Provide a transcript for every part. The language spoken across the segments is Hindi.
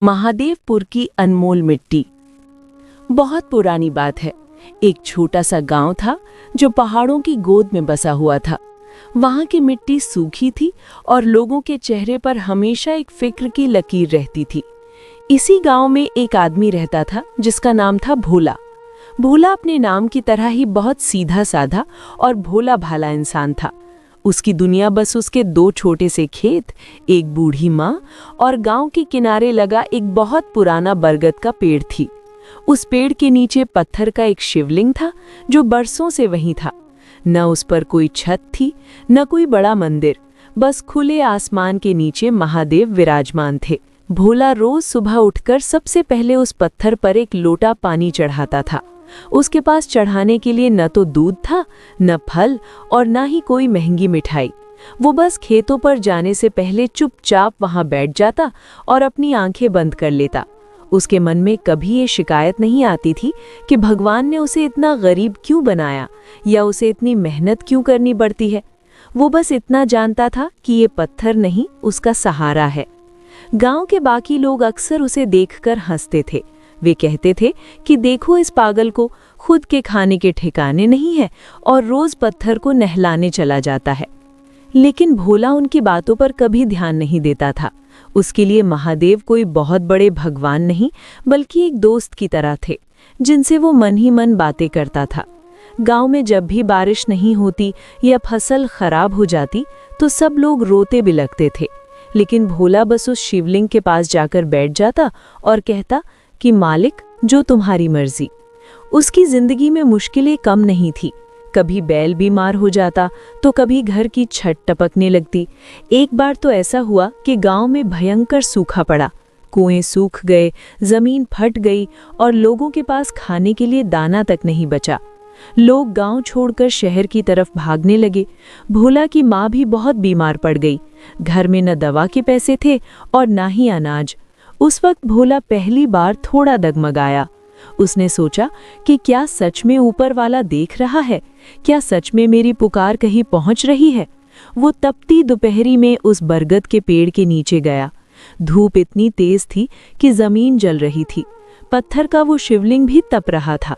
महादेवपुर की अनमोल मिट्टी। बहुत पुरानी बात है। एक छोटा सा गांव था जो पहाड़ों की गोद में बसा हुआ था। वहां की मिट्टी सूखी थी और लोगों के चेहरे पर हमेशा एक फिक्र की लकीर रहती थी। इसी गांव में एक आदमी रहता था जिसका नाम था भोला। भोला अपने नाम की तरह ही बहुत सीधा साधा और भोला भाला इंसान था। उसकी दुनिया बस उसके दो छोटे से खेत, एक बूढ़ी माँ और गांव के किनारे लगा एक बहुत पुराना बरगद का पेड़ थी। उस पेड़ के नीचे पत्थर का एक शिवलिंग था जो बरसों से वहीं था। न उस पर कोई छत थी, न कोई बड़ा मंदिर, बस खुले आसमान के नीचे महादेव विराजमान थे। भोला रोज सुबह उठकर सबसे पहले उस पत्थर पर एक लोटा पानी चढ़ाता था। उसके पास चढ़ाने के लिए न तो दूध था, न फल और न ही कोई महंगी मिठाई। वो बस खेतों पर जाने से पहले चुपचाप वहां बैठ जाता और अपनी आंखें बंद कर लेता। उसके मन में कभी ये शिकायत नहीं आती थी कि भगवान ने उसे इतना गरीब क्यों बनाया या उसे इतनी मेहनत क्यों करनी पड़ती है। वो बस इतना जानता था कि ये पत्थर नहीं, उसका सहारा है। गांव के बाकी लोग अक्सर उसे देखकर हंसते थे। वे कहते थे कि देखो इस पागल को, खुद के खाने के ठिकाने नहीं है और रोज पत्थर को नहलाने चला जाता है। लेकिन भोला उनकी बातों पर कभी ध्यान नहीं देता था। उसके लिए महादेव कोई बहुत बड़े भगवान नहीं, बल्कि एक दोस्त की तरह थे जिनसे वो मन ही मन बातें करता था। गांव में जब भी बारिश नहीं होती या फसल खराब हो जाती तो सब लोग रोते बिलखते थे। लेकिन भोला बस उस शिवलिंग के पास जाकर बैठ जाता और कहता कि मालिक, जो तुम्हारी मर्जी। उसकी जिंदगी में मुश्किलें कम नहीं थी। कभी बैल बीमार हो जाता तो कभी घर की छत टपकने लगती। एक बार तो ऐसा हुआ कि गांव में भयंकर सूखा पड़ा। कुएं सूख गए, जमीन फट गई और लोगों के पास खाने के लिए दाना तक नहीं बचा। लोग गांव छोड़कर शहर की तरफ भागने लगे। भोला की माँ भी बहुत बीमार पड़ गई। घर में न दवा के पैसे थे और न ही अनाज। उस वक्त भोला पहली बार थोड़ा डगमगाया। उसने सोचा कि क्या सच में ऊपर वाला देख रहा है? क्या सच में मेरी पुकार कहीं पहुंच रही है? वो तपती दोपहरी में उस बरगद के पेड़ के नीचे गया। धूप इतनी तेज थी कि जमीन जल रही थी। पत्थर का वो शिवलिंग भी तप रहा था।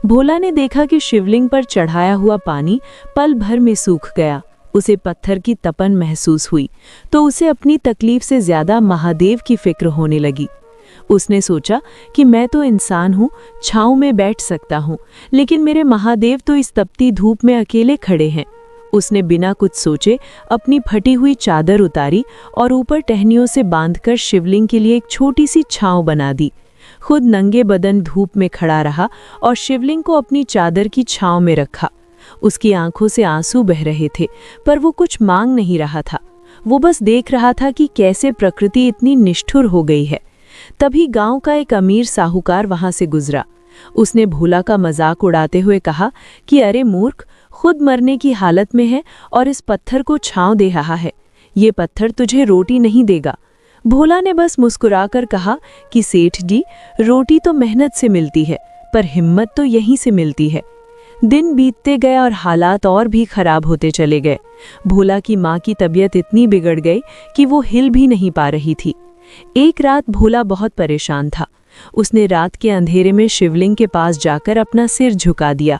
भोला ने देखा कि शिवलिंग पर चढ़ाया हुआ पानी पल भर में सूख गया। उसे पत्थर की तपन महसूस हुई तो उसे अपनी तकलीफ से ज्यादा महादेव की फिक्र होने लगी। उसने सोचा कि मैं तो इंसान हूँ, छांव में बैठ सकता हूँ, लेकिन मेरे महादेव तो इस तपती धूप में अकेले खड़े हैं। उसने बिना कुछ सोचे अपनी फटी हुई चादर उतारी और ऊपर टहनियों से बांधकर शिवलिंग के लिए एक छोटी सी छांव बना दी। खुद नंगे बदन धूप में खड़ा रहा और शिवलिंग को अपनी चादर की छांव में रखा। उसकी आंखों से आंसू बह रहे थे, पर वो कुछ मांग नहीं रहा था। वो बस देख रहा था कि कैसे प्रकृति इतनी निष्ठुर हो गई है। तभी गांव का एक अमीर साहूकार वहां से गुजरा। उसने भोला का मजाक उड़ाते हुए कहा कि अरे मूर्ख, खुद मरने की हालत में है और इस पत्थर को छांव दे रहा है। ये पत्थर तुझे रोटी नहीं देगा। भोला ने बस मुस्कुराकर कहा कि सेठ जी, रोटी तो मेहनत से मिलती है, पर हिम्मत तो यहीं से मिलती है। दिन बीतते गए और हालात और भी खराब होते चले गए। भोला की माँ की तबीयत इतनी बिगड़ गई कि वो हिल भी नहीं पा रही थी। एक रात भोला बहुत परेशान था। उसने रात के अंधेरे में शिवलिंग के पास जाकर अपना सिर झुका दिया।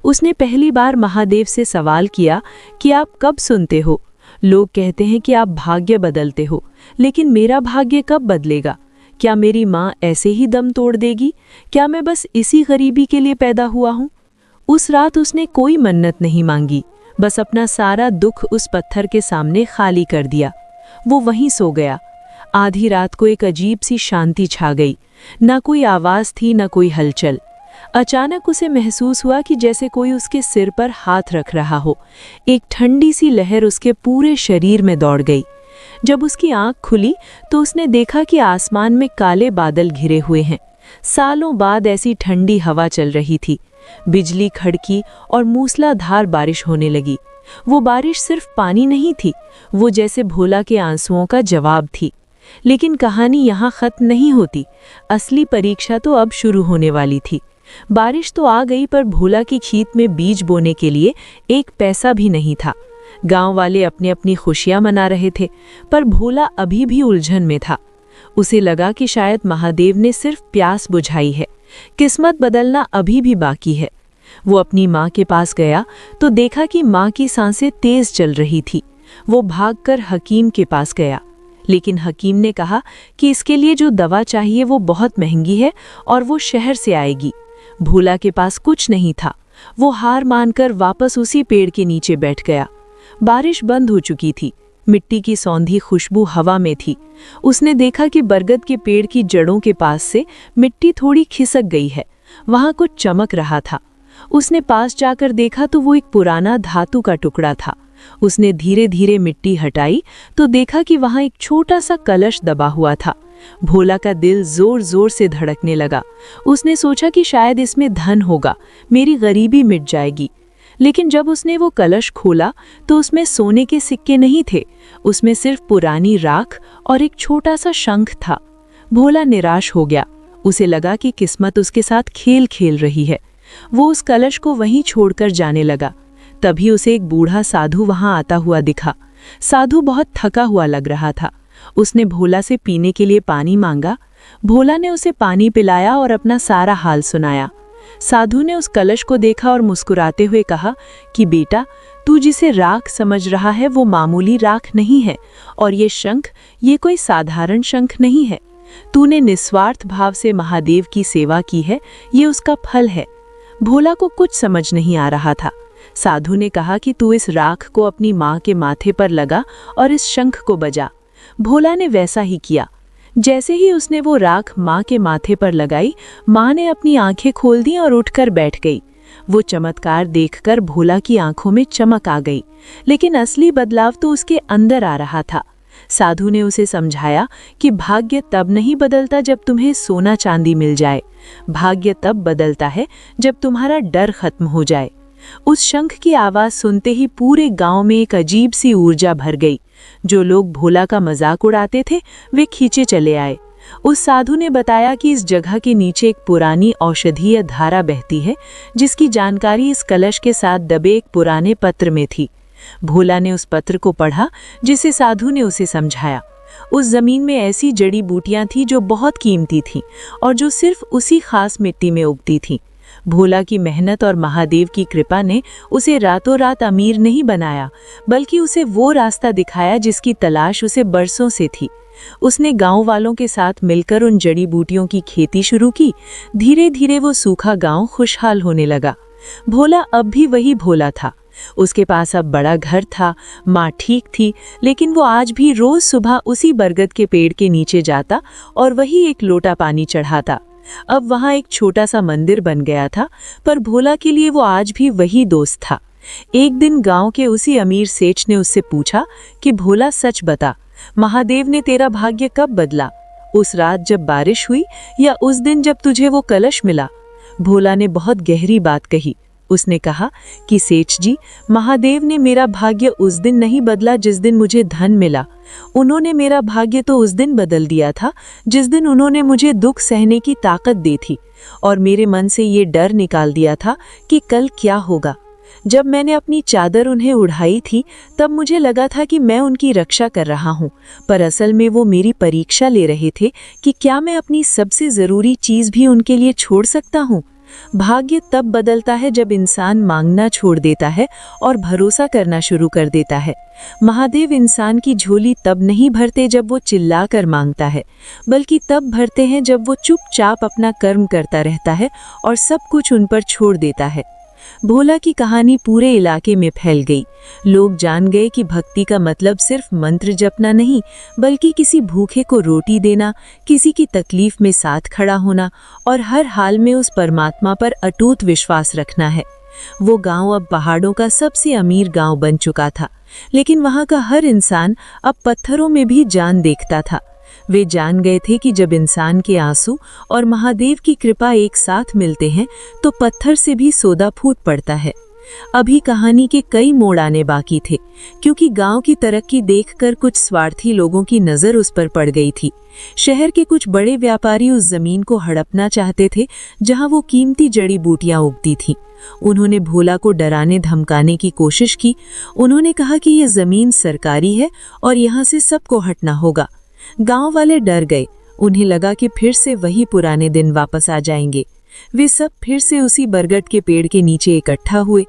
उसने पहली बार महादेव से सवाल किया कि आप कब सुनते हो? लोग कहते हैं कि आप भाग्य बदलते हो, लेकिन मेरा भाग्य कब बदलेगा? क्या मेरी माँ ऐसे ही दम तोड़ देगी? क्या मैं बस इसी गरीबी के लिए पैदा हुआ हूँ? उस रात उसने कोई मन्नत नहीं मांगी, बस अपना सारा दुख उस पत्थर के सामने खाली कर दिया। वो वहीं सो गया। आधी रात को एक अजीब सी शांति छा गई। ना कोई आवाज थी, ना कोई हलचल। अचानक उसे महसूस हुआ कि जैसे कोई उसके सिर पर हाथ रख रहा हो। एक ठंडी सी लहर उसके पूरे शरीर में दौड़ गई। जब उसकी आंख खुली तो उसने देखा कि आसमान में काले बादल घिरे हुए हैं। सालों बाद ऐसी ठंडी हवा चल रही थी। बिजली खड़की और मूसलाधार बारिश होने लगी। वो बारिश सिर्फ पानी नहीं थी, वो जैसे भोला के आंसुओं का जवाब थी। लेकिन कहानी यहाँ खत्म नहीं होती। असली परीक्षा तो अब शुरू होने वाली थी। बारिश तो आ गई, पर भोला की खेत में बीज बोने के लिए एक पैसा भी नहीं था। गांव वाले अपनी अपनी खुशियां मना रहे थे, पर भोला अभी भी उलझन में था। उसे लगा कि शायद महादेव ने सिर्फ प्यास बुझाई है, किस्मत बदलना अभी भी बाकी है। वो अपनी माँ के पास गया तो देखा कि माँ की सांसें तेज चल रही थी। वो भागकर हकीम के पास गया, लेकिन हकीम ने कहा कि इसके लिए जो दवा चाहिए वो बहुत महंगी है और वो शहर से आएगी। भोला के पास कुछ नहीं था। वो हार मानकर वापस उसी पेड़ के नीचे बैठ गया। बारिश बंद हो चुकी थी। मिट्टी की सौंधी खुशबू हवा में थी। उसने देखा कि बरगद के पेड़ की जड़ों के पास से मिट्टी थोड़ी खिसक गई है। वहां कुछ चमक रहा था। उसने पास जाकर देखा तो वो एक पुराना धातु का टुकड़ा था। उसने धीरे धीरे मिट्टी हटाई तो देखा कि वहां एक छोटा सा कलश दबा हुआ था। भोला का दिल जोर जोर से धड़कने लगा। उसने सोचा कि शायद इसमें धन होगा, मेरी गरीबी मिट जाएगी। लेकिन जब उसने वो कलश खोला तो उसमें सोने के सिक्के नहीं थे। उसमें सिर्फ पुरानी राख और एक छोटा सा शंख था। भोला निराश हो गया। उसे लगा कि किस्मत उसके साथ खेल खेल रही है। वो उस कलश को वहीं छोड़कर जाने लगा। तभी उसे एक बूढ़ा साधु वहां आता हुआ दिखा। साधु बहुत थका हुआ लग रहा था। उसने भोला से पीने के लिए पानी मांगा। भोला ने उसे पानी पिलाया और अपना सारा हाल सुनाया। साधु ने उस कलश को देखा और मुस्कुराते हुए कहा कि बेटा, तू जिसे राख समझ रहा है वो मामूली राख नहीं है, और ये शंख ये कोई साधारण शंख नहीं है। तूने निस्वार्थ भाव से महादेव की सेवा की है, ये उसका फल है। भोला को कुछ समझ नहीं आ रहा था। साधु ने कहा कि तू इस राख को अपनी माँ के माथे पर लगा और इस शंख को बजा। भोला ने वैसा ही किया। जैसे ही उसने वो राख माँ के माथे पर लगाई, माँ ने अपनी आंखें खोल दी और उठकर बैठ गई। वो चमत्कार देखकर भोला की आंखों में चमक आ गई, लेकिन असली बदलाव तो उसके अंदर आ रहा था। साधु ने उसे समझाया कि भाग्य तब नहीं बदलता जब तुम्हें सोना चांदी मिल जाए, भाग्य तब बदलता है जब तुम्हारा डर खत्म हो जाए। उस शंख की आवाज सुनते ही पूरे गांव में एक अजीब सी ऊर्जा भर गई। जो लोग भोला का मजाक उड़ाते थे वे खींचे चले आए। उस साधु ने बताया कि इस जगह के नीचे एक पुरानी औषधीय धारा बहती है, जिसकी जानकारी इस कलश के साथ दबे एक पुराने पत्र में थी। भोला ने उस पत्र को पढ़ा जिसे साधु ने उसे समझाया। उस जमीन में ऐसी जड़ी बूटियां थी जो बहुत कीमती थीं और जो सिर्फ उसी खास मिट्टी में उगती थीं। भोला की मेहनत और महादेव की कृपा ने उसे रातों रात अमीर नहीं बनाया, बल्कि उसे वो रास्ता दिखाया जिसकी तलाश उसे बरसों से थी। उसने गांव वालों के साथ मिलकर उन जड़ी बूटियों की खेती शुरू की। धीरे धीरे वो सूखा गांव खुशहाल होने लगा। भोला अब भी वही भोला था। उसके पास अब बड़ा घर था, माँ ठीक थी, लेकिन वो आज भी रोज सुबह उसी बरगद के पेड़ के नीचे जाता और वही एक लोटा पानी चढ़ाता। अब वहाँ एक छोटा सा मंदिर बन गया था, पर भोला के लिए वो आज भी वही दोस्त था। एक दिन गांव के उसी अमीर सेठ ने उससे पूछा कि भोला सच बता, महादेव ने तेरा भाग्य कब बदला? उस रात जब बारिश हुई या उस दिन जब तुझे वो कलश मिला? भोला ने बहुत गहरी बात कही। उसने कहा कि सेठ जी, महादेव ने मेरा भाग्य उस दिन नहीं बदला जिस दिन मुझे धन मिला। उन्होंने मेरा भाग्य तो उस दिन बदल दिया था जिस दिन उन्होंने मुझे दुख सहने की ताकत दी थी और मेरे मन से ये डर निकाल दिया था कि कल क्या होगा। जब मैंने अपनी चादर उन्हें उड़ाई थी तब मुझे लगा था कि मैं उनकी रक्षा कर रहा हूँ, पर असल में वो मेरी परीक्षा ले रहे थे कि क्या मैं अपनी सबसे ज़रूरी चीज़ भी उनके लिए छोड़ सकता हूँ। भाग्य तब बदलता है जब इंसान मांगना छोड़ देता है और भरोसा करना शुरू कर देता है। महादेव इंसान की झोली तब नहीं भरते जब वो चिल्लाकर मांगता है, बल्कि तब भरते हैं जब वो चुपचाप अपना कर्म करता रहता है और सब कुछ उन पर छोड़ देता है। भोला की कहानी पूरे इलाके में फैल गई। लोग जान गए कि भक्ति का मतलब सिर्फ मंत्र जपना नहीं, बल्कि किसी भूखे को रोटी देना, किसी की तकलीफ में साथ खड़ा होना और हर हाल में उस परमात्मा पर अटूट विश्वास रखना है। वो गांव अब पहाड़ों का सबसे अमीर गांव बन चुका था, लेकिन वहां का हर इंसान अब पत्थरों में भी जान देखता था। वे जान गए थे कि जब इंसान के आंसू और महादेव की कृपा एक साथ मिलते हैं तो पत्थर से भी सोदा फूट पड़ता है। अभी कहानी के कई मोड़ आने बाकी थे, क्योंकि गांव की तरक्की देखकर कुछ स्वार्थी लोगों की नज़र उस पर पड़ गई थी। शहर के कुछ बड़े व्यापारी उस जमीन को हड़पना चाहते थे जहां वो कीमती जड़ी बूटियां उगती थीं। उन्होंने भोला को डराने धमकाने की कोशिश की। उन्होंने कहा कि यह जमीन सरकारी है और यहाँ से सबको हटना होगा। गांव वाले डर गए उन्हें लगा कि फिर से वही पुराने दिन वापस आ जाएंगे। वे सब फिर से उसी बरगद के पेड़ के नीचे इकट्ठा हुए।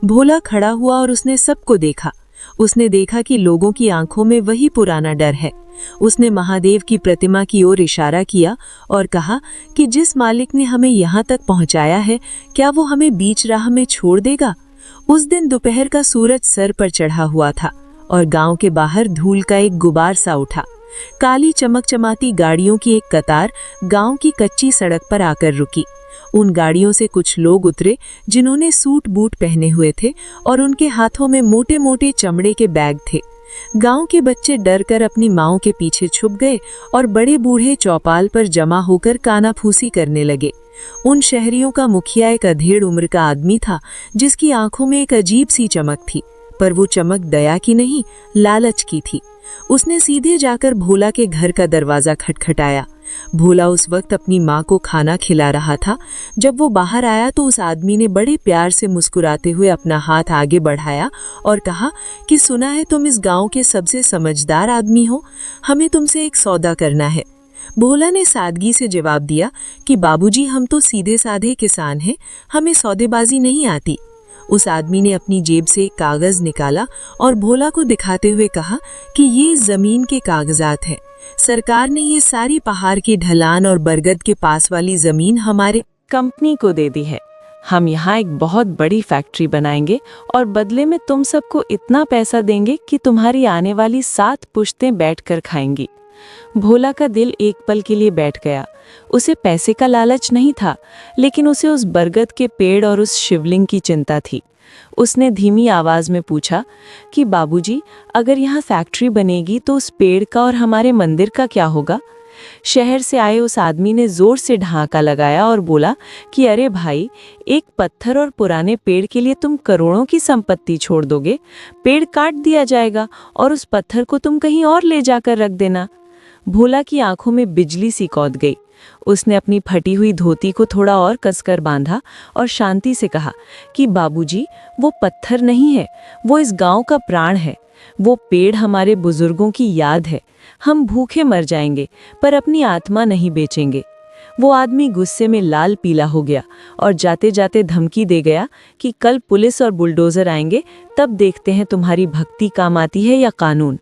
भोला खड़ा हुआ और उसने सबको देखा। उसने देखा कि लोगों की आंखों में वही पुराना डर है। उसने महादेव की प्रतिमा की ओर इशारा किया और कहा कि जिस मालिक ने हमें यहाँ तक पहुँचाया है, क्या वो हमें बीच राह में छोड़ देगा? उस दिन दोपहर का सूरज सर पर चढ़ा हुआ था और गांव के बाहर धूल का एक गुबार सा उठा। काली चमकचमाती गाड़ियों की एक कतार गांव की कच्ची सड़क पर आकर रुकी। उन गाड़ियों से कुछ लोग उतरे जिन्होंने सूट बूट पहने हुए थे और उनके हाथों में मोटे मोटे चमड़े के बैग थे। गांव के बच्चे डरकर अपनी माओं के पीछे छुप गए और बड़े बूढ़े चौपाल पर जमा होकर कानाफूसी करने लगे। उन शहरियों का मुखिया एक अधेड़ उम्र का आदमी था जिसकी आंखों में एक अजीब सी चमक थी, पर वो चमक दया की नहीं, लालच की थी। उसने सीधे जाकर भोला के घर का दरवाजा खटखटाया। भोला उस वक्त अपनी माँ को खाना खिला रहा था। जब वो बाहर आया तो उस आदमी ने बड़े प्यार से मुस्कुराते हुए अपना हाथ आगे बढ़ाया और कहा कि सुना है तुम इस गांव के सबसे समझदार आदमी हो, हमें तुमसे एक सौदा करना है। भोला ने सादगी से जवाब दिया कि बाबूजी, हम तो सीधे साधे किसान हैं, हमें सौदेबाजी नहीं आती। उस आदमी ने अपनी जेब से एक कागज निकाला और भोला को दिखाते हुए कहा कि ये जमीन के कागजात हैं। सरकार ने ये सारी पहाड़ की ढलान और बरगद के पास वाली जमीन हमारे कंपनी को दे दी है। हम यहाँ एक बहुत बड़ी फैक्ट्री बनाएंगे और बदले में तुम सबको इतना पैसा देंगे कि तुम्हारी आने वाली 7 पुश्तें बैठकर खाएंगी। भोला का दिल एक पल के लिए बैठ गया। उसे पैसे का लालच नहीं था, लेकिन उसे उस बरगद के पेड़ और उस शिवलिंग की चिंता थी। उसने धीमी आवाज में पूछा कि बाबूजी, अगर यहाँ फैक्ट्री बनेगी तो उस पेड़ का और हमारे मंदिर का क्या होगा? शहर से आए उस आदमी ने जोर से ढांका लगाया और बोला कि अरे भाई, एक पत्थर और पुराने पेड़ के लिए तुम करोड़ों की संपत्ति छोड़ दोगे? पेड़ काट दिया जाएगा और उस पत्थर को तुम कहीं और ले जाकर रख देना। भोला की आंखों में बिजली सी कौंध गई। उसने अपनी फटी हुई धोती को थोड़ा और कसकर बांधा और शांति से कहा कि बाबूजी, वो पत्थर नहीं है, वो इस गांव का प्राण है। वो पेड़ हमारे बुजुर्गों की याद है। हम भूखे मर जाएंगे पर अपनी आत्मा नहीं बेचेंगे। वो आदमी गुस्से में लाल पीला हो गया और जाते जाते धमकी दे गया कि कल पुलिस और बुलडोजर आएंगे, तब देखते हैं तुम्हारी भक्ति काम आती है या कानून।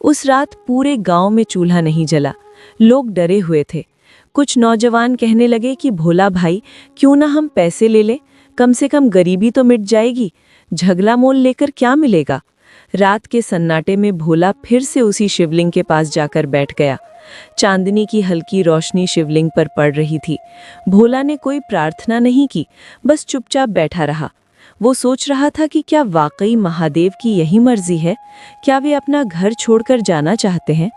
उस रात पूरे गांव में चूल्हा नहीं जला। लोग डरे हुए थे। कुछ नौजवान कहने लगे कि भोला भाई, क्यों ना हम पैसे ले लें, कम से कम गरीबी तो मिट जाएगी, झगला मोल लेकर क्या मिलेगा। रात के सन्नाटे में भोला फिर से उसी शिवलिंग के पास जाकर बैठ गया। चांदनी की हल्की रोशनी शिवलिंग पर पड़ रही थी। भोला ने कोई प्रार्थना नहीं की, बस चुपचाप बैठा रहा। वो सोच रहा था कि क्या वाकई महादेव की यही मर्जी है? क्या वे अपना घर छोड़कर जाना चाहते हैं?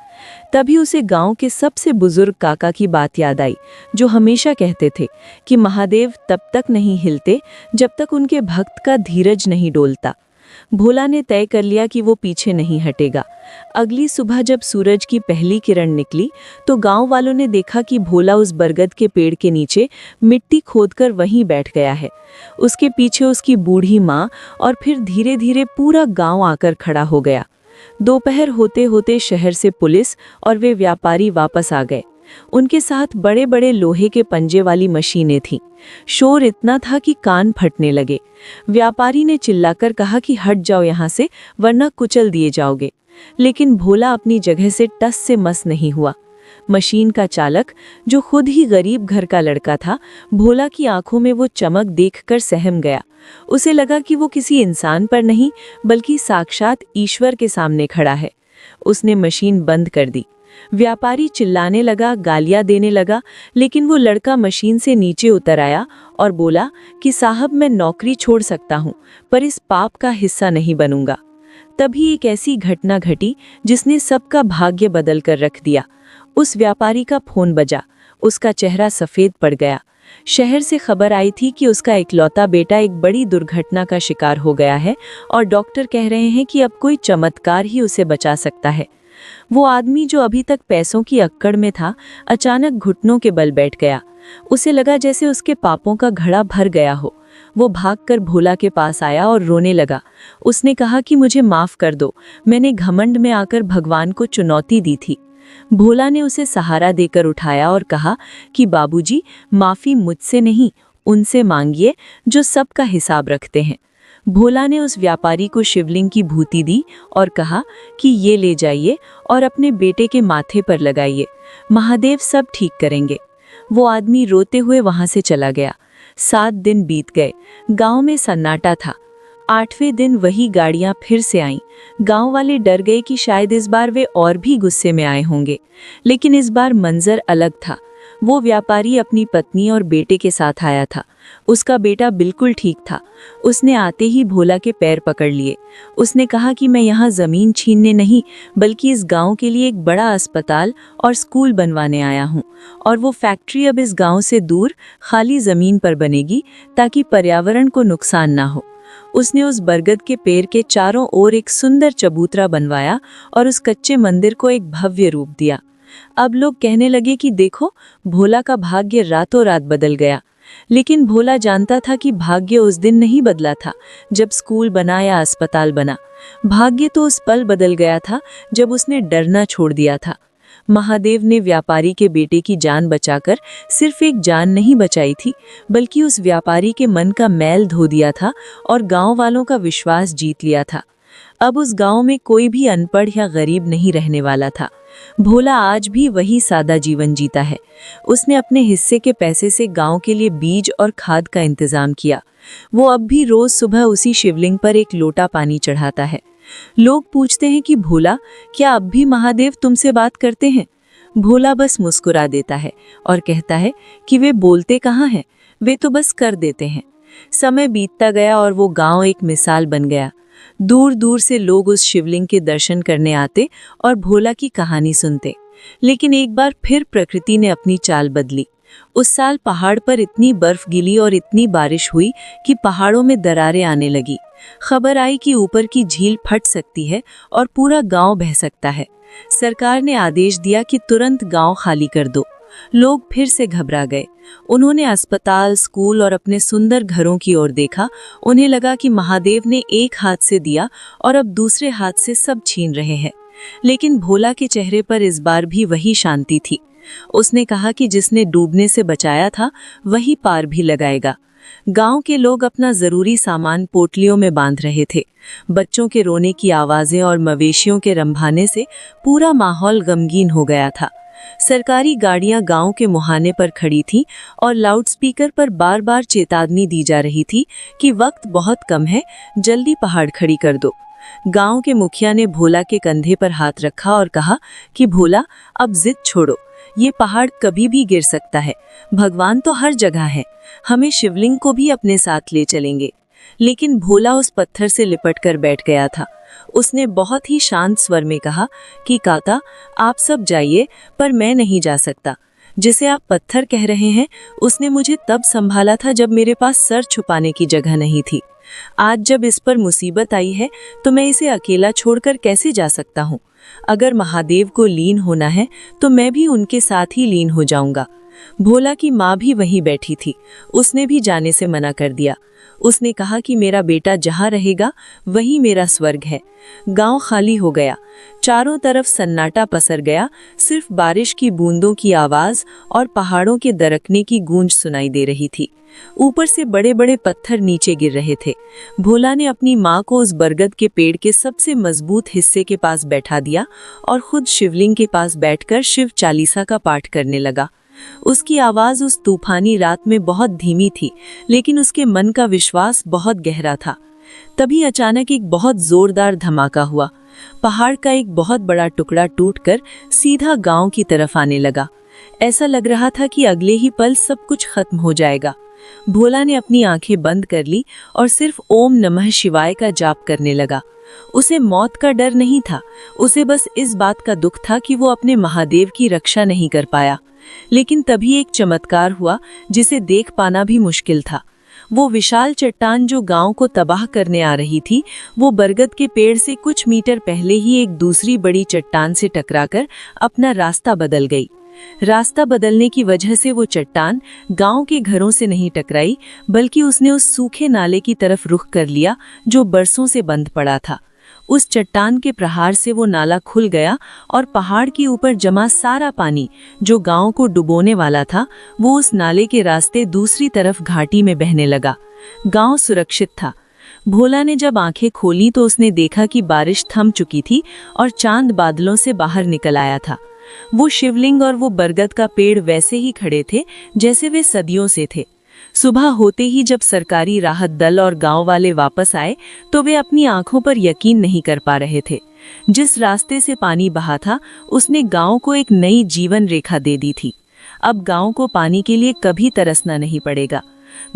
तभी उसे गांव के सबसे बुजुर्ग काका की बात याद आई, जो हमेशा कहते थे कि महादेव तब तक नहीं हिलते जब तक उनके भक्त का धीरज नहीं डोलता। भोला ने तय कर लिया कि वो पीछे नहीं हटेगा। अगली सुबह जब सूरज की पहली किरण निकली तो गांव वालों ने देखा कि भोला उस बरगद के पेड़ के नीचे मिट्टी खोदकर वहीं बैठ गया है। उसके पीछे उसकी बूढ़ी माँ और फिर धीरे धीरे पूरा गांव आकर खड़ा हो गया। दोपहर होते होते शहर से पुलिस और वे व्यापारी वापस आ गए। उनके साथ बड़े बड़े लोहे के पंजे वाली मशीनें थीं। शोर इतना था कि कान फटने लगे। व्यापारी ने चिल्लाकर कहा कि हट जाओ यहाँ से, वरना कुचल दिए जाओगे। लेकिन भोला अपनी जगह से टस से मस नहीं हुआ। मशीन का चालक, जो खुद ही गरीब घर का लड़का था, भोला की आंखों में वो चमक देखकर सहम गया। उसे लगा कि वो किसी इंसान पर नहीं, बल्कि साक्षात ईश्वर के सामने खड़ा है। उसने मशीन बंद कर दी। व्यापारी चिल्लाने लगा, गालियां देने लगा, लेकिन वो लड़का मशीन से नीचे उतर आया और बोला कि साहब, मैं नौकरी छोड़ सकता हूँ, पर इस पाप का हिस्सा नहीं बनूंगा। तभी एक ऐसी घटना घटी जिसने सबका भाग्य बदल कर रख दिया। उस व्यापारी का फोन बजा। उसका चेहरा सफेद पड़ गया। शहर से खबर आई थी कि उसका इकलौता बेटा एक बड़ी दुर्घटना का शिकार हो गया है और डॉक्टर कह रहे हैं कि अब कोई चमत्कार ही उसे बचा सकता है। वो आदमी जो अभी तक पैसों की अक्कड़ में था, अचानक घुटनों के बल बैठ गया। उसे लगा जैसे उसके पापों का घड़ा भर गया हो। वो भागकर भोला के पास आया और रोने लगा। उसने कहा कि मुझे माफ कर दो, मैंने घमंड में आकर भगवान को चुनौती दी थी। भोला ने उसे सहारा देकर उठाया और कहा कि बाबूजी, माफी मुझसे नहीं, उनसे मांगिए जो सबका हिसाब रखते हैं। भोला ने उस व्यापारी को शिवलिंग की भूति दी और कहा कि ये ले जाइए और अपने बेटे के माथे पर लगाइए, महादेव सब ठीक करेंगे। वो आदमी रोते हुए वहां से चला गया। 7 दिन बीत गए, गांव में सन्नाटा था। 8वें दिन वही गाड़ियां फिर से आईं। गांव वाले डर गए कि शायद इस बार वे और भी गुस्से में आए होंगे, लेकिन इस बार मंजर अलग था। वो व्यापारी अपनी पत्नी और बेटे के साथ आया था। उसका बेटा बिल्कुल ठीक था। उसने आते ही भोला के पैर पकड़ लिए। उसने कहा कि मैं यहाँ जमीन छीनने नहीं, बल्कि इस गांव के लिए एक बड़ा अस्पताल और स्कूल बनवाने आया हूँ, और वो फैक्ट्री अब इस गांव से दूर खाली जमीन पर बनेगी ताकि पर्यावरण को नुकसान ना हो। उसने उस बरगद के पेड़ के चारों ओर एक सुंदर चबूतरा बनवाया और उस कच्चे मंदिर को एक भव्य रूप दिया। अब लोग कहने लगे कि देखो, भोला का भाग्य रातों रात बदल गया। लेकिन भोला जानता था कि भाग्य उस दिन नहीं बदला था जब स्कूल बना या अस्पताल बना। भाग्य तो उस पल बदल गया था जब उसने डरना छोड़ दिया था। महादेव ने व्यापारी के बेटे की जान बचाकर सिर्फ एक जान नहीं बचाई थी, बल्कि उस व्यापारी के मन का मैल धो दिया था और गांव वालों का विश्वास जीत लिया था। अब उस गांव में कोई भी अनपढ़ या गरीब नहीं रहने वाला था। भोला आज भी वही सादा जीवन जीता है। उसने अपने हिस्से के पैसे से गांव के लिए बीज और खाद का इंतजाम किया। वो अब भी रोज सुबह उसी शिवलिंग पर एक लोटा पानी चढ़ाता है। लोग पूछते हैं कि भोला, क्या अब भी महादेव तुमसे बात करते हैं? भोला बस मुस्कुरा देता है और कहता है कि वे बोलते कहाँ हैं, वे तो बस कर देते हैं। समय बीतता गया और वो गांव एक मिसाल बन गया। दूर दूर से लोग उस शिवलिंग के दर्शन करने आते और भोला की कहानी सुनते। लेकिन एक बार फिर प्रकृति ने अपनी चाल बदली। उस साल पहाड़ पर इतनी बर्फ गिरी और इतनी बारिश हुई कि पहाड़ों में दरारें आने लगी। खबर आई कि ऊपर की झील फट सकती है और पूरा गांव बह सकता है। सरकार ने आदेश दिया कि तुरंत गांव खाली कर दो। लोग फिर से घबरा गए। उन्होंने अस्पताल, स्कूल और अपने सुंदर घरों की ओर देखा। उन्हें लगा कि महादेव ने एक हाथ से दिया और अब दूसरे हाथ से सब छीन रहे हैं। लेकिन भोला के चेहरे पर इस बार भी वही शांति थी। उसने कहा कि जिसने डूबने से बचाया था वही पार भी लगाएगा। गांव के लोग अपना जरूरी सामान पोटलियों में बांध रहे थे। बच्चों के रोने की आवाजें और मवेशियों के रंभाने से पूरा माहौल गमगीन हो गया था। सरकारी गाड़ियां गांव के मुहाने पर खड़ी थीं और लाउडस्पीकर पर बार-बार चेतावनी दी जा रही थी कि वक्त बहुत कम है, जल्दी पहाड़ खड़ी कर दो। गांव के मुखिया ने भोला के कंधे पर हाथ रखा और कहा कि भोला, अब जिद छोड़ो, ये पहाड़ कभी भी गिर सकता है। भगवान तो हर जगह है, हमें शिवलिंग को भी अपने साथ ले चलेंगे। लेकिन भोला उस पत्थर से लिपट कर बैठ गया था। उसने बहुत ही शांत स्वर में कहा कि काका, आप सब जाइए, पर मैं नहीं जा सकता। जिसे आप पत्थर कह रहे हैं, उसने मुझे तब संभाला था जब मेरे पास सर छुपाने की जगह नहीं थी। आज जब इस पर मुसीबत आई है तो मैं इसे अकेला छोड़कर कैसे जा सकता हूँ? अगर महादेव को लीन होना है तो मैं भी उनके साथ ही लीन हो जाऊंगा। भोला की माँ भी वहीं बैठी थी। उसने भी जाने से मना कर दिया। उसने कहा कि मेरा बेटा जहाँ रहेगा वही मेरा स्वर्ग है। गांव खाली हो गया। चारों तरफ सन्नाटा पसर गया। सिर्फ बारिश की बूंदों की आवाज और पहाड़ों के दरकने की गूंज सुनाई दे रही थी। ऊपर से बड़े बड़े पत्थर नीचे गिर रहे थे। भोला ने अपनी माँ को उस बरगद के पेड़ के सबसे मजबूत हिस्से के पास बैठा दिया और खुद शिवलिंग के पास बैठकर शिव चालीसा का पाठ करने लगा। उसकी आवाज उस तूफानी रात में बहुत धीमी थी, लेकिन उसके मन का विश्वास बहुत गहरा था। तभी अचानक एक बहुत जोरदार धमाका हुआ। पहाड़ का एक बहुत बड़ा टुकड़ा टूटकर सीधा गांव की तरफ आने लगा। ऐसा लग रहा था कि अगले ही पल सब कुछ खत्म हो जाएगा। भोला ने अपनी आंखें बंद कर ली और सिर्फ ओम नमः शिवाय का जाप करने लगा। उसे मौत का डर नहीं था, उसे बस इस बात का दुख था कि वो अपने महादेव की रक्षा नहीं कर पाया। लेकिन तभी एक चमत्कार हुआ जिसे देख पाना भी मुश्किल था। वो विशाल चट्टान जो गांव को तबाह करने आ रही थी, वो बरगद के पेड़ से कुछ मीटर पहले ही एक दूसरी बड़ी चट्टान से टकराकर अपना रास्ता बदल गई। रास्ता बदलने की वजह से वो चट्टान गांव के घरों से नहीं टकराई, बल्कि उसने उस सूखे नाले की तरफ रुख कर लिया जो बरसों से बंद पड़ा था। उस चट्टान के प्रहार से वो नाला खुल गया और पहाड़ के ऊपर जमा सारा पानी जो गांव को डुबोने वाला था वो उस नाले के रास्ते दूसरी तरफ घाटी में बहने लगा। गांव सुरक्षित था। भोला ने जब आंखें खोली तो उसने देखा कि बारिश थम चुकी थी और चांद बादलों से बाहर निकल आया था। वो शिवलिंग और वो बरगद का पेड़ वैसे ही खड़े थे जैसे वे सदियों से थे। सुबह होते ही जब सरकारी राहत दल और गांव वाले वापस आए तो वे अपनी आंखों पर यकीन नहीं कर पा रहे थे। जिस रास्ते से पानी बहा था उसने गांव को एक नई जीवन रेखा दे दी थी। अब गांव को पानी के लिए कभी तरसना नहीं पड़ेगा।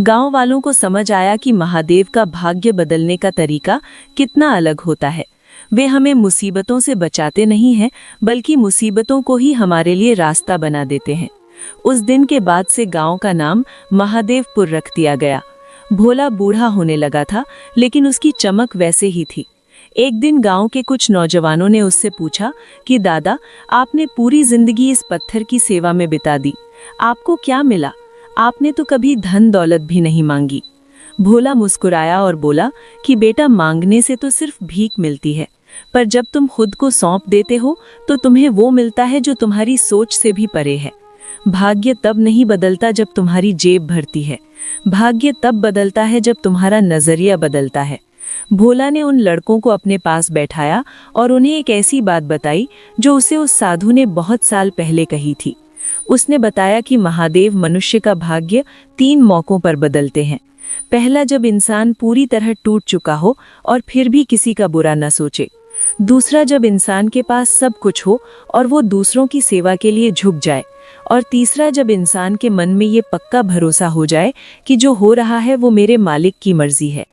गांव वालों को समझ आया कि महादेव का भाग्य बदलने का तरीका कितना अलग होता है। वे हमें मुसीबतों से बचाते नहीं हैं बल्कि मुसीबतों को ही हमारे लिए रास्ता बना देते हैं। उस दिन के बाद से गांव का नाम महादेवपुर रख दिया गया। भोला बूढ़ा होने लगा था लेकिन उसकी चमक वैसे ही थी। एक दिन गांव के कुछ नौजवानों ने उससे पूछा कि दादा, आपने पूरी जिंदगी इस पत्थर की सेवा में बिता दी, आपको क्या मिला? आपने तो कभी धन दौलत भी नहीं मांगी। भोला मुस्कुराया और बोला कि बेटा, मांगने से तो सिर्फ भीख मिलती है, पर जब तुम खुद को सौंप देते हो तो तुम्हें वो मिलता है जो तुम्हारी सोच से भी परे है। भाग्य तब नहीं बदलता जब तुम्हारी जेब भरती है, भाग्य तब बदलता है जब तुम्हारा नजरिया बदलता है। भोला ने उन लड़कों को अपने पास बैठाया और उन्हें एक ऐसी बात बताई जो उसे उस साधु ने बहुत साल पहले कही थी। उसने बताया कि महादेव मनुष्य का भाग्य 3 मौकों पर बदलते हैं। पहला, जब इंसान पूरी तरह टूट चुका हो और फिर भी किसी का बुरा न सोचे। दूसरा, जब इंसान के पास सब कुछ हो और वो दूसरों की सेवा के लिए झुक जाए। और तीसरा, जब इंसान के मन में ये पक्का भरोसा हो जाए कि जो हो रहा है वो मेरे मालिक की मर्जी है।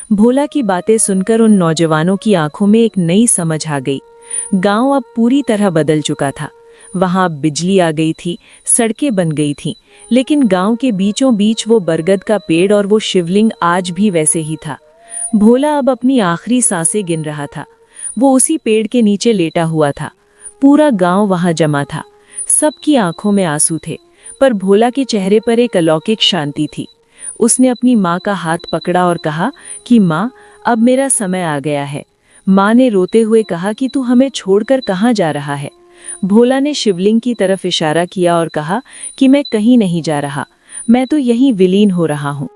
भोला की बातें सुनकर उन नौजवानों की आंखों में एक नई समझ आ गई। गांव अब पूरी तरह बदल चुका था। वहां बिजली आ गई थी, सड़कें बन गई थीं, लेकिन गांव के बीचों बीच वो बरगद का पेड़ और वो शिवलिंग आज भी वैसे ही था। भोला अब अपनी आखिरी सांसें गिन रहा था। वो उसी पेड़ के नीचे लेटा हुआ था। पूरा गांव वहां जमा था। सबकी आंखों में आंसू थे, पर भोला के चेहरे पर एक अलौकिक शांति थी। उसने अपनी माँ का हाथ पकड़ा और कहा कि माँ, अब मेरा समय आ गया है। माँ ने रोते हुए कहा कि तू हमें छोड़कर कहाँ जा रहा है? भोला ने शिवलिंग की तरफ इशारा किया और कहा कि मैं कहीं नहीं जा रहा, मैं तो यहीं विलीन हो रहा हूँ।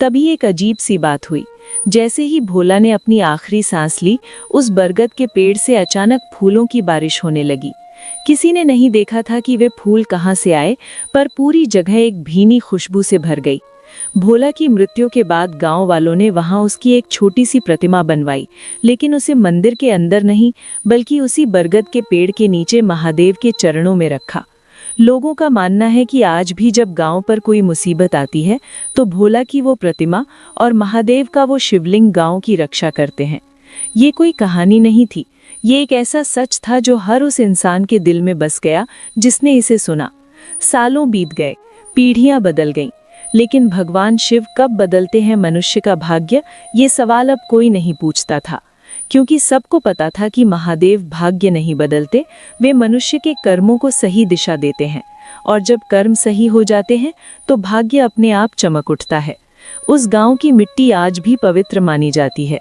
तभी एक अजीब सी बात हुई। जैसे ही भोला ने अपनी आखिरी सांस ली, उस बरगद के पेड़ से अचानक फूलों की बारिश होने लगी। किसी ने नहीं देखा था कि वे फूल कहाँ से आए, पर पूरी जगह एक भीनी खुशबू से भर गई। भोला की मृत्यु के बाद गांव वालों ने वहां उसकी एक छोटी सी प्रतिमा बनवाई, लेकिन उसे मंदिर के अंदर नहीं बल्कि उसी बरगद के पेड़ के नीचे महादेव के चरणों में रखा। लोगों का मानना है कि आज भी जब गांव पर कोई मुसीबत आती है तो भोला की वो प्रतिमा और महादेव का वो शिवलिंग गांव की रक्षा करते हैं। ये कोई कहानी नहीं थी, ये एक ऐसा सच था जो हर उस इंसान के दिल में बस गया जिसने इसे सुना। सालों बीत गए, पीढ़ियां बदल गईं, लेकिन भगवान शिव कब बदलते हैं मनुष्य का भाग्य, ये सवाल अब कोई नहीं पूछता था, क्योंकि सबको पता था कि महादेव भाग्य नहीं बदलते, वे मनुष्य के कर्मों को सही दिशा देते हैं, और जब कर्म सही हो जाते हैं तो भाग्य अपने आप चमक उठता है। उस गांव की मिट्टी आज भी पवित्र मानी जाती है।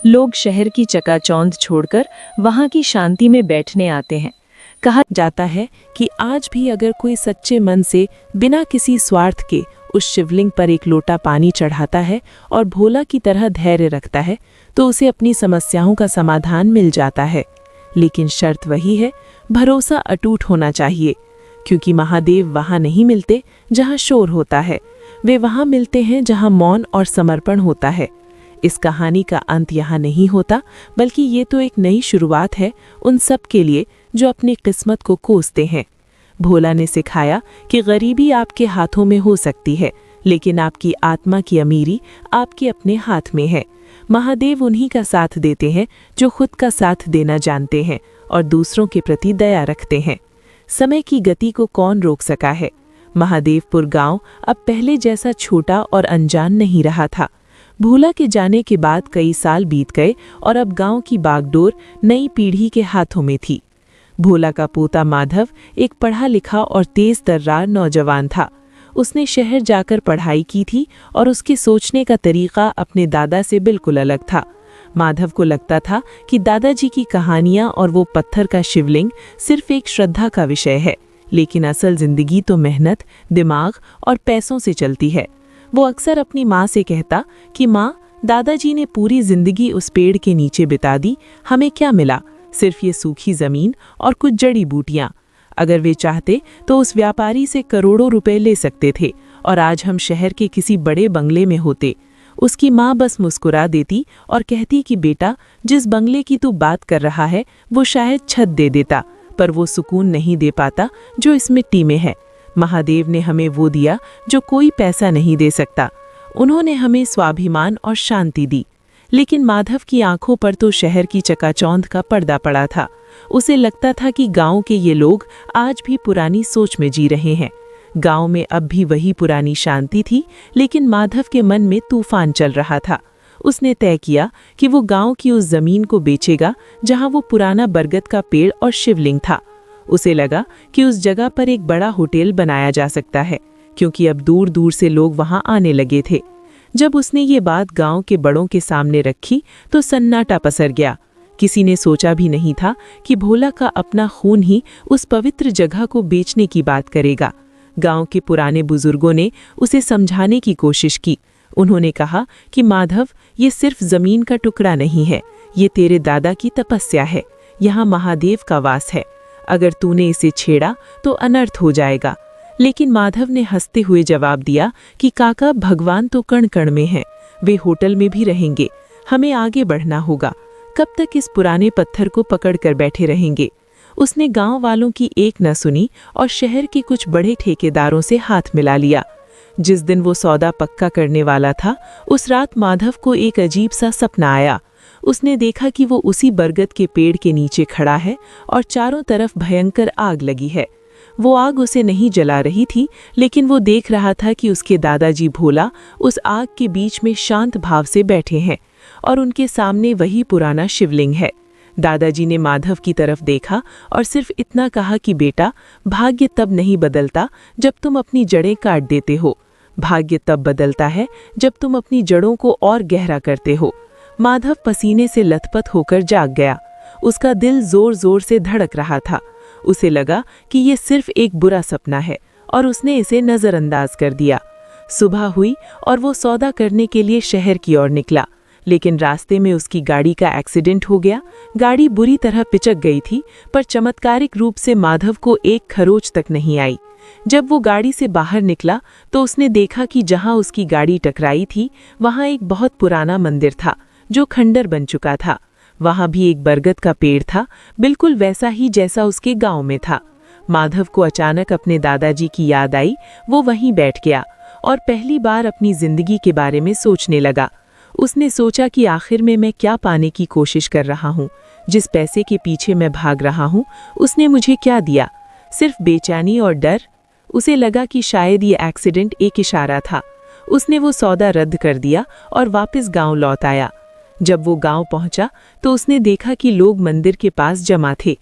लोग शहर की चकाचौंध छोड़कर वहां की शांति में बैठने आते हैं। कहा जाता है कि आज भी अगर कोई सच्चे मन से बिना किसी स्वार्थ के उस शिवलिंग पर एक लोटा पानी चढ़ाता है और भोला की तरह धैर्य रखता है तो उसे अपनी समस्याओं का समाधान मिल जाता है। लेकिन शर्त वही है, भरोसा अटूट होना चाहिए, क्योंकि महादेव वहां नहीं मिलते जहां शोर होता है, वे वहां मिलते हैं जहां मौन और समर्पण होता है। इस कहानी का अंत यहाँ नहीं होता, बल्कि ये तो एक नई शुरुआत है उन सब के लिए जो अपनी किस्मत को कोसते हैं। भोला ने सिखाया कि गरीबी आपके हाथों में हो सकती है, लेकिन आपकी आत्मा की अमीरी आपके अपने हाथ में है। महादेव उन्हीं का साथ देते हैं जो खुद का साथ देना जानते हैं और दूसरों के प्रति दया रखते हैं। समय की गति को कौन रोक सका है? महादेवपुर गांव अब पहले जैसा छोटा और अनजान नहीं रहा था। भोला के जाने के बाद कई साल बीत गए और अब गांव की बागडोर नई पीढ़ी के हाथों में थी। भोला का पोता माधव एक पढ़ा लिखा और तेज तर्रार नौजवान था। उसने शहर जाकर पढ़ाई की थी और उसके सोचने का तरीका अपने दादा से बिल्कुल अलग था। माधव को लगता था कि दादाजी की कहानियां और वो पत्थर का शिवलिंग सिर्फ एक श्रद्धा का विषय है, लेकिन असल जिंदगी तो मेहनत, दिमाग और पैसों से चलती है। वो अक्सर अपनी माँ से कहता कि माँ, दादाजी ने पूरी जिंदगी उस पेड़ के नीचे बिता दी, हमें क्या मिला? सिर्फ ये सूखी जमीन और कुछ जड़ी बूटियां। अगर वे चाहते तो उस व्यापारी से करोड़ों रुपए ले सकते थे और आज हम शहर के किसी बड़े बंगले में होते। उसकी माँ बस मुस्कुरा देती और कहती कि बेटा, जिस बंगले की तू बात कर रहा है वो शायद छत दे देता, पर वो सुकून नहीं दे पाता जो इस मिट्टी में है। महादेव ने हमें वो दिया जो कोई पैसा नहीं दे सकता। उन्होंने हमें स्वाभिमान और शांति दी। लेकिन माधव की आंखों पर तो शहर की चकाचौंध का पर्दा पड़ा था। उसे लगता था कि गांव के ये लोग आज भी पुरानी सोच में जी रहे हैं। गांव में अब भी वही पुरानी शांति थी, लेकिन माधव के मन में तूफान चल रहा था। उसने तय किया कि वो गांव की उस जमीन को बेचेगा जहां वो पुराना बरगद का पेड़ और शिवलिंग था। उसे लगा कि उस जगह पर एक बड़ा होटल बनाया जा सकता है, क्योंकि अब दूर दूर से लोग वहां आने लगे थे। जब उसने ये बात गांव के बड़ों के सामने रखी तो सन्नाटा पसर गया। किसी ने सोचा भी नहीं था कि भोला का अपना खून ही उस पवित्र जगह को बेचने की बात करेगा। गांव के पुराने बुजुर्गों ने उसे समझाने की कोशिश की। उन्होंने कहा कि माधव, ये सिर्फ जमीन का टुकड़ा नहीं है, ये तेरे दादा की तपस्या है। यहाँ महादेव का वास है। अगर तूने इसे छेड़ा तो अनर्थ हो जाएगा। लेकिन माधव ने हंसते हुए जवाब दिया कि काका, भगवान तो कण कण में हैं, वे होटल में भी रहेंगे। हमें आगे बढ़ना होगा। कब तक इस पुराने पत्थर को पकड़कर बैठे रहेंगे? उसने गांव वालों की एक न सुनी और शहर के कुछ बड़े ठेकेदारों से हाथ मिला लिया। जिस दिन वो सौदा पक्का करने वाला था, उस रात माधव को एक अजीब सा सपना आया। उसने देखा कि वो उसी बरगद के पेड़ के नीचे खड़ा है और चारों तरफ भयंकर आग लगी है। वो आग उसे नहीं जला रही थी, लेकिन वो देख रहा था कि उसके दादाजी भोला उस आग के बीच में शांत भाव से बैठे हैं और उनके सामने वही पुराना शिवलिंग है। दादाजी ने माधव की तरफ देखा और सिर्फ इतना कहा कि बेटा, भाग्य तब नहीं बदलता जब तुम अपनी जड़ें काट देते हो। भाग्य तब बदलता है जब तुम अपनी जड़ों को और गहरा करते हो। माधव पसीने से लथपथ होकर जाग गया। उसका दिल जोर जोर से धड़क रहा था। उसे लगा कि ये सिर्फ एक बुरा सपना है और उसने इसे नज़रअंदाज कर दिया। सुबह हुई और वो सौदा करने के लिए शहर की ओर निकला, लेकिन रास्ते में उसकी गाड़ी का एक्सीडेंट हो गया। गाड़ी बुरी तरह पिचक गई थी, पर चमत्कारिक रूप से माधव को एक खरोच तक नहीं आई। जब वो गाड़ी से बाहर निकला तो उसने देखा कि जहां उसकी गाड़ी टकराई थी वहां एक बहुत पुराना मंदिर था जो खंडर बन चुका था। वहां भी एक बरगद का पेड़ था, बिल्कुल वैसा ही जैसा उसके गांव में था। माधव को अचानक अपने दादाजी की याद आई। वो वहीं बैठ गया और पहली बार अपनी जिंदगी के बारे में सोचने लगा। उसने सोचा कि आखिर में मैं क्या पाने की कोशिश कर रहा हूँ? जिस पैसे के पीछे मैं भाग रहा हूँ उसने मुझे क्या दिया? सिर्फ बेचैनी और डर। उसे लगा कि शायद ये एक्सीडेंट एक इशारा था। उसने वो सौदा रद्द कर दिया और वापस गांव लौट आया। जब वो गांव पहुंचा तो उसने देखा कि लोग मंदिर के पास जमा थे।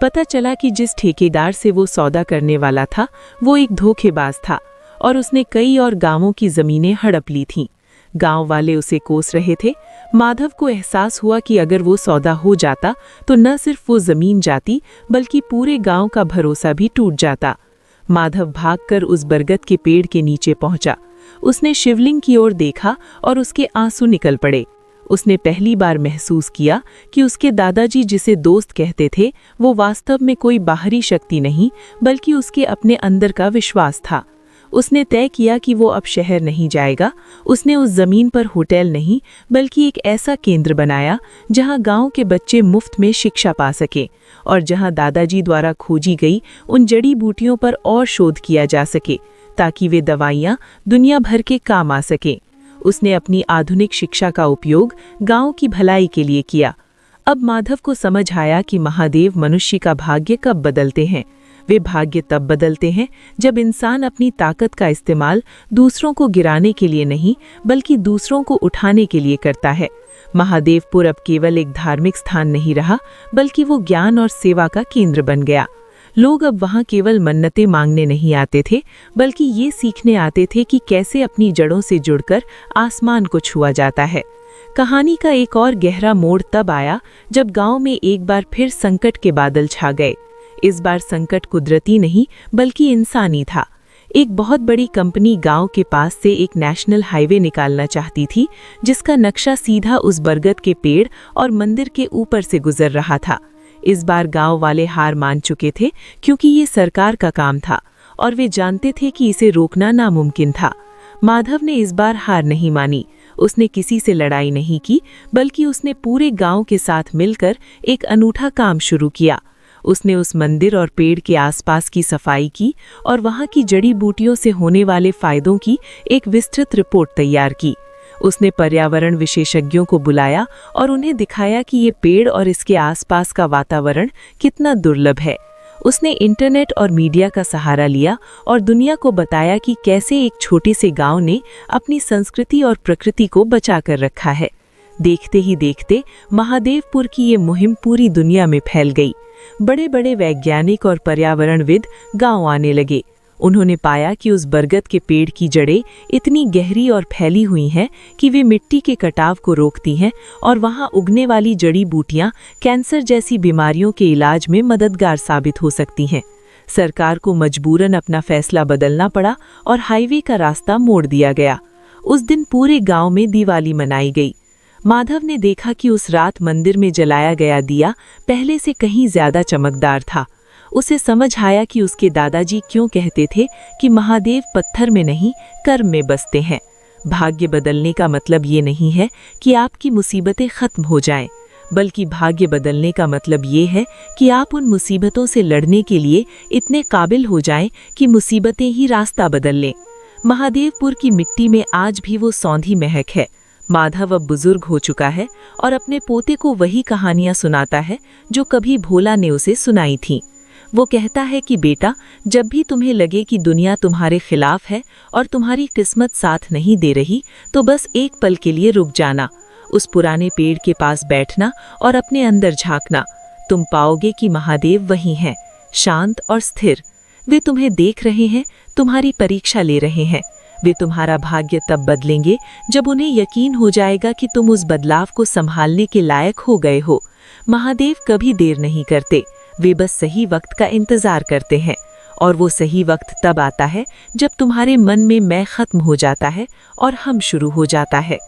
पता चला कि जिस ठेकेदार से वो सौदा करने वाला था वो एक धोखेबाज था और उसने कई और गांवों की जमीनें हड़प ली थीं। गांव वाले उसे कोस रहे थे। माधव को एहसास हुआ कि अगर वो सौदा हो जाता तो न सिर्फ वो जमीन जाती बल्कि पूरे गांव का भरोसा भी टूट जाता। माधव भागकर उस बरगद के पेड़ के नीचे पहुंचा। उसने शिवलिंग की ओर देखा और उसके आंसू निकल पड़े। उसने पहली बार महसूस किया कि उसके दादाजी जिसे दोस्त कहते थे वो वास्तव में कोई बाहरी शक्ति नहीं बल्कि उसके अपने अंदर का विश्वास था। उसने तय किया कि वो अब शहर नहीं जाएगा। उसने उस जमीन पर होटल नहीं बल्कि एक ऐसा केंद्र बनाया जहां गांव के बच्चे मुफ्त में शिक्षा पा सके और जहां दादाजी द्वारा खोजी गई उन जड़ी बूटियों पर और शोध किया जा सके ताकि वे दवाइयां दुनिया भर के काम आ सके। उसने अपनी आधुनिक शिक्षा का उपयोग गांव की भलाई के लिए किया। अब माधव को समझ आया कि महादेव मनुष्य का भाग्य कब बदलते हैं। वे भाग्य तब बदलते हैं जब इंसान अपनी ताकत का इस्तेमाल दूसरों को गिराने के लिए नहीं बल्कि दूसरों को उठाने के लिए करता है। महादेवपुर अब केवल एक धार्मिक स्थान नहीं रहा बल्कि वो ज्ञान और सेवा का केंद्र बन गया। लोग अब वहाँ केवल मन्नतें मांगने नहीं आते थे बल्कि ये सीखने आते थे कि कैसे अपनी जड़ों से जुड़कर आसमान को छुआ जाता है। कहानी का एक और गहरा मोड़ तब आया जब गांव में एक बार फिर संकट के बादल छा गए। इस बार संकट कुदरती नहीं बल्कि इंसानी था। एक बहुत बड़ी कंपनी गांव के पास से एक नेशनल हाईवे निकालना चाहती थी, जिसका नक्शा सीधा उस बरगद के पेड़ और मंदिर के ऊपर से गुजर रहा था। इस बार गांव वाले हार मान चुके थे, क्योंकि ये सरकार का काम था और वे जानते थे कि इसे रोकना नामुमकिन था। माधव ने इस बार हार नहीं मानी। उसने किसी से लड़ाई नहीं की, बल्कि उसने पूरे गांव के साथ मिलकर एक अनूठा काम शुरू किया। उसने उस मंदिर और पेड़ के आसपास की सफाई की और वहां की जड़ी बूटियों से होने वाले फायदों की एक विस्तृत रिपोर्ट तैयार की। उसने पर्यावरण विशेषज्ञों को बुलाया और उन्हें दिखाया कि ये पेड़ और इसके आसपास का वातावरण कितना दुर्लभ है। उसने इंटरनेट और मीडिया का सहारा लिया और दुनिया को बताया कि कैसे एक छोटे से गांव ने अपनी संस्कृति और प्रकृति को बचा कर रखा है। देखते ही देखते महादेवपुर की ये मुहिम पूरी दुनिया में फैल गई। बड़े बड़े वैज्ञानिक और पर्यावरणविद गांव आने लगे। उन्होंने पाया कि उस बरगद के पेड़ की जड़ें इतनी गहरी और फैली हुई हैं कि वे मिट्टी के कटाव को रोकती हैं और वहां उगने वाली जड़ी बूटियां कैंसर जैसी बीमारियों के इलाज में मददगार साबित हो सकती हैं। सरकार को मजबूरन अपना फैसला बदलना पड़ा और हाईवे का रास्ता मोड़ दिया गया। उस दिन पूरे गांव में दिवाली मनाई गई। माधव ने देखा कि उस रात मंदिर में जलाया गया दिया पहले से कहीं ज्यादा चमकदार था। उसे समझ आया कि उसके दादाजी क्यों कहते थे कि महादेव पत्थर में नहीं, कर्म में बसते हैं। भाग्य बदलने का मतलब ये नहीं है कि आपकी मुसीबतें खत्म हो जाएं, बल्कि भाग्य बदलने का मतलब ये है कि आप उन मुसीबतों से लड़ने के लिए इतने काबिल हो जाएं कि मुसीबतें ही रास्ता बदल लें। महादेवपुर की मिट्टी में आज भी वो सौंधी महक है। माधव अब बुजुर्ग हो चुका है और अपने पोते को वही कहानियां सुनाता है जो कभी भोला ने उसे सुनाई थीं। वो कहता है कि बेटा, जब भी तुम्हें लगे कि दुनिया तुम्हारे खिलाफ है और तुम्हारी किस्मत साथ नहीं दे रही, तो बस एक पल के लिए रुक जाना, उस पुराने पेड़ के पास बैठना और अपने अंदर झांकना। तुम पाओगे कि महादेव वहीं हैं, शांत और स्थिर। वे तुम्हें देख रहे हैं, तुम्हारी परीक्षा ले रहे हैं। वे तुम्हारा भाग्य तब बदलेंगे जब उन्हें यकीन हो जाएगा कि तुम उस बदलाव को संभालने के लायक हो गए हो। महादेव कभी देर नहीं करते, वे बस सही वक्त का इंतजार करते हैं। और वो सही वक्त तब आता है जब तुम्हारे मन में मैं खत्म हो जाता है और हम शुरू हो जाता है।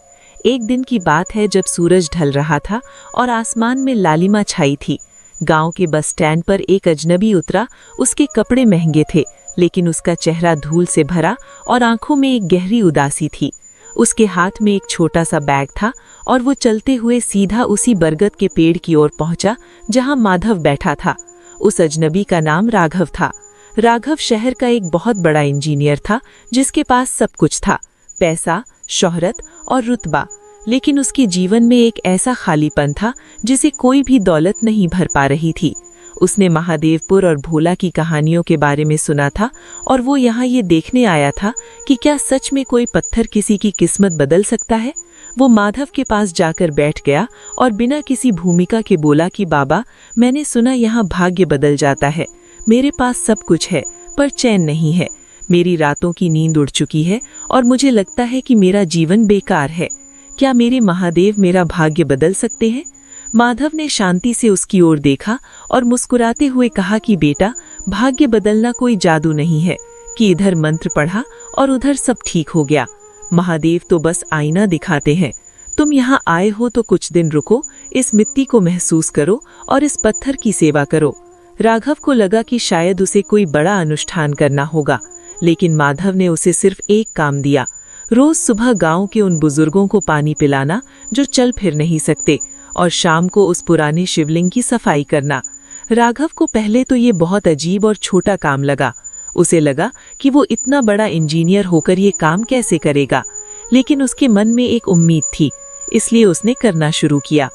एक दिन की बात है जब सूरज ढल रहा था और आसमान में लालिमा छाई थी। गांव के बस स्टैंड पर एक अजनबी उतरा। उसके कपड़े महंगे थे, लेकिन उसका चेहरा धूल से भरा और आंखों में एक गहरी उदासी थी। उसके हाथ में एक छोटा सा बैग था और वो चलते हुए सीधा उसी बरगद के पेड़ की ओर पहुंचा जहां माधव बैठा था। उस अजनबी का नाम राघव था। राघव शहर का एक बहुत बड़ा इंजीनियर था, जिसके पास सब कुछ था, पैसा, शोहरत और रुतबा। लेकिन उसके जीवन में एक ऐसा खालीपन था जिसे कोई भी दौलत नहीं भर पा रही थी। उसने महादेवपुर और भोला की कहानियों के बारे में सुना था और वो यहाँ ये देखने आया था कि क्या सच में कोई पत्थर किसी की किस्मत बदल सकता है। वो माधव के पास जाकर बैठ गया और बिना किसी भूमिका के बोला कि बाबा, मैंने सुना यहाँ भाग्य बदल जाता है। मेरे पास सब कुछ है पर चैन नहीं है। मेरी रातों की नींद उड़ चुकी है और मुझे लगता है कि मेरा जीवन बेकार है। क्या मेरे महादेव मेरा भाग्य बदल सकते हैं? माधव ने शांति से उसकी ओर देखा और मुस्कुराते हुए कहा कि बेटा, भाग्य बदलना कोई जादू नहीं है कि इधर मंत्र पढ़ा और उधर सब ठीक हो गया। महादेव तो बस आईना दिखाते हैं। तुम यहाँ आए हो तो कुछ दिन रुको, इस मिट्टी को महसूस करो और इस पत्थर की सेवा करो। राघव को लगा कि शायद उसे कोई बड़ा अनुष्ठान करना होगा, लेकिन माधव ने उसे सिर्फ एक काम दिया। रोज सुबह गांव के उन बुजुर्गों को पानी पिलाना जो चल फिर नहीं सकते, और शाम को उस पुराने शिवलिंग की सफाई करना। राघव को पहले तो ये बहुत अजीब और छोटा काम लगा। उसे लगा कि वो इतना बड़ा इंजीनियर होकर ये काम कैसे करेगा, लेकिन उसके मन में एक उम्मीद थी, इसलिए उसने करना शुरू किया।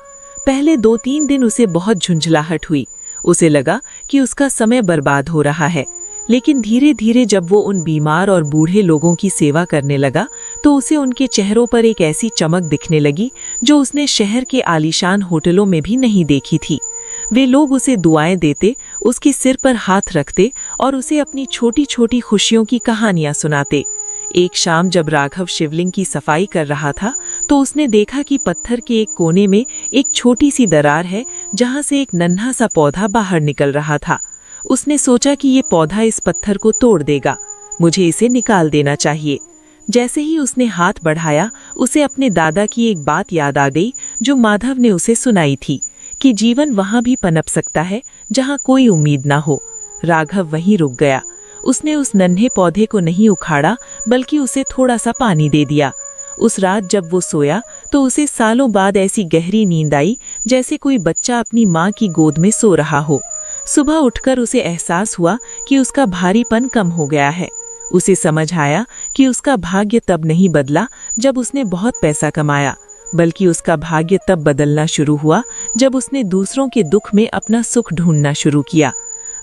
पहले 2-3 दिन उसे बहुत झुंझलाहट हुई। उसे लगा कि उसका समय बर्बाद हो रहा है, लेकिन धीरे धीरे जब वो उन बीमार और बूढ़े लोगों की सेवा करने लगा तो उसे उनके चेहरों पर एक ऐसी चमक दिखने लगी जो उसने शहर के आलीशान होटलों में भी नहीं देखी थी। वे लोग उसे दुआएं देते, उसके सिर पर हाथ रखते और उसे अपनी छोटी छोटी खुशियों की कहानियां सुनाते। एक शाम जब राघव शिवलिंग की सफाई कर रहा था तो उसने देखा कि पत्थर के एक कोने में एक छोटी सी दरार है जहां से एक नन्हा सा पौधा बाहर निकल रहा था। उसने सोचा कि ये पौधा इस पत्थर को तोड़ देगा, मुझे इसे निकाल देना चाहिए। जैसे ही उसने हाथ बढ़ाया, उसे अपने दादा की एक बात याद आ गई जो माधव ने उसे सुनाई थी कि जीवन वहां भी पनप सकता है जहां कोई उम्मीद ना हो। राघव वहीं रुक गया। उसने उस नन्हे पौधे को नहीं उखाड़ा, बल्कि उसे थोड़ा सा पानी दे दिया। उस रात जब वो सोया तो उसे सालों बाद ऐसी गहरी नींद आई जैसे कोई बच्चा अपनी माँ की गोद में सो रहा हो। सुबह उठकर उसे एहसास हुआ कि उसका भारीपन कम हो गया है। उसे समझ आया कि उसका भाग्य तब नहीं बदला जब उसने बहुत पैसा कमाया, बल्कि उसका भाग्य तब बदलना शुरू हुआ जब उसने दूसरों के दुख में अपना सुख ढूंढना शुरू किया।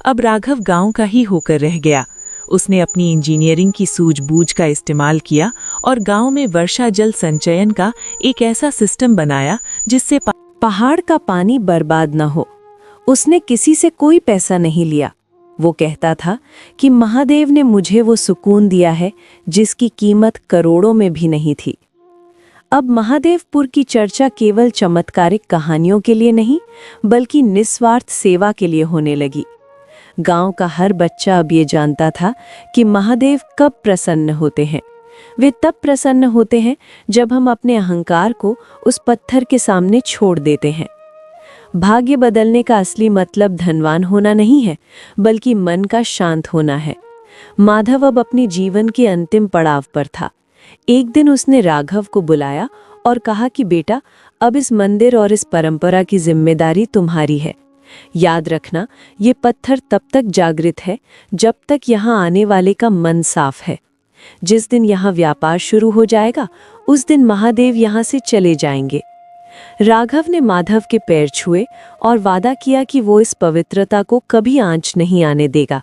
अब राघव गांव का ही होकर रह गया। उसने अपनी इंजीनियरिंग की सूझबूझ का इस्तेमाल किया और गांव में वर्षा जल संचयन का एक ऐसा सिस्टम बनाया जिससे पहाड़ का पानी बर्बाद न हो। उसने किसी से कोई पैसा नहीं लिया। वो कहता था कि महादेव ने मुझे वो सुकून दिया है जिसकी कीमत करोड़ों में भी नहीं थी। अब महादेवपुर की चर्चा केवल चमत्कारिक कहानियों के लिए नहीं, बल्कि निस्वार्थ सेवा के लिए होने लगी। गांव का हर बच्चा अब ये जानता था कि महादेव कब प्रसन्न होते हैं। वे तब प्रसन्न होते हैं जब हम अपने अहंकार को उस पत्थर के सामने छोड़ देते हैं। भाग्य बदलने का असली मतलब धनवान होना नहीं है, बल्कि मन का शांत होना है। माधव अब अपने जीवन के अंतिम पड़ाव पर था। एक दिन उसने राघव को बुलाया और कहा कि बेटा, अब इस मंदिर और इस परंपरा की जिम्मेदारी तुम्हारी है। याद रखना, ये पत्थर तब तक जागृत है जब तक यहाँ आने वाले का मन साफ है। जिस दिन यहाँ व्यापार शुरू हो जाएगा, उस दिन महादेव यहाँ से चले जाएंगे। राघव ने माधव के पैर छुए और वादा किया कि वो इस पवित्रता को कभी आंच नहीं आने देगा।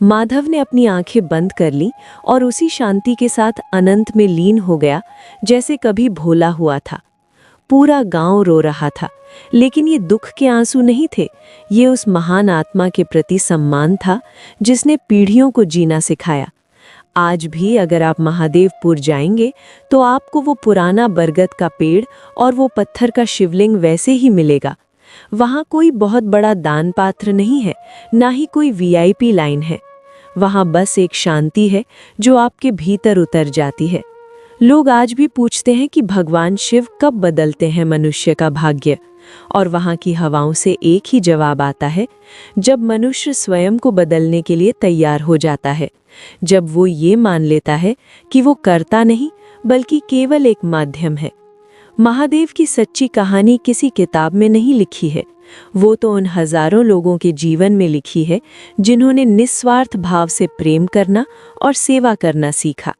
माधव ने अपनी आंखें बंद कर ली और उसी शांति के साथ अनंत में लीन हो गया जैसे कभी भोला हुआ था। पूरा गांव रो रहा था, लेकिन ये दुख के आंसू नहीं थे। ये उस महान आत्मा के प्रति सम्मान था जिसने पीढ़ियों को जीना सिखाया। आज भी अगर आप महादेवपुर जाएंगे तो आपको वो पुराना बरगद का पेड़ और वो पत्थर का शिवलिंग वैसे ही मिलेगा। वहाँ कोई बहुत बड़ा दान पात्र नहीं है, ना ही कोई वीआईपी लाइन है। वहाँ बस एक शांति है जो आपके भीतर उतर जाती है। लोग आज भी पूछते हैं कि भगवान शिव कब बदलते हैं मनुष्य का भाग्य, और वहाँ की हवाओं से एक ही जवाब आता है, जब मनुष्य स्वयं को बदलने के लिए तैयार हो जाता है, जब वो ये मान लेता है कि वो करता नहीं बल्कि केवल एक माध्यम है। महादेव की सच्ची कहानी किसी किताब में नहीं लिखी है, वो तो उन हजारों लोगों के जीवन में लिखी है जिन्होंने निस्वार्थ भाव से प्रेम करना और सेवा करना सीखा।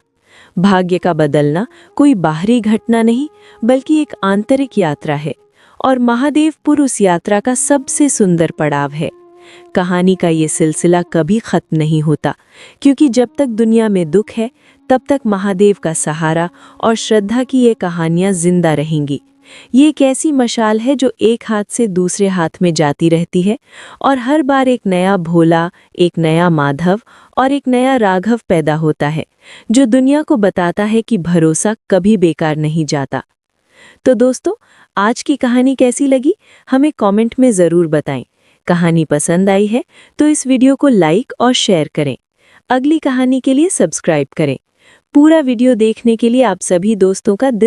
भाग्य का बदलना कोई बाहरी घटना नहीं, बल्कि एक आंतरिक यात्रा है, और महादेवपुर उस यात्रा का सबसे सुंदर पड़ाव है। कहानी का ये सिलसिला कभी खत्म नहीं होता, क्योंकि जब तक दुनिया में दुख है तब तक महादेव का सहारा और श्रद्धा की ये कहानियां जिंदा रहेंगी। ये एक ऐसी मशाल है जो एक हाथ से दूसरे हाथ में जाती रहती है, और हर बार एक नया भोला, एक नया माधव और एक नया राघव पैदा होता है, जो दुनिया को बताता है कि भरोसा कभी बेकार नहीं जाता। तो दोस्तों, आज की कहानी कैसी लगी हमें कमेंट में ज़रूर बताएं। कहानी पसंद आई है तो इस वीडियो को लाइक और शेयर करें। अगली कहानी के लिए सब्सक्राइब करें। पूरा वीडियो देखने के लिए आप सभी दोस्तों का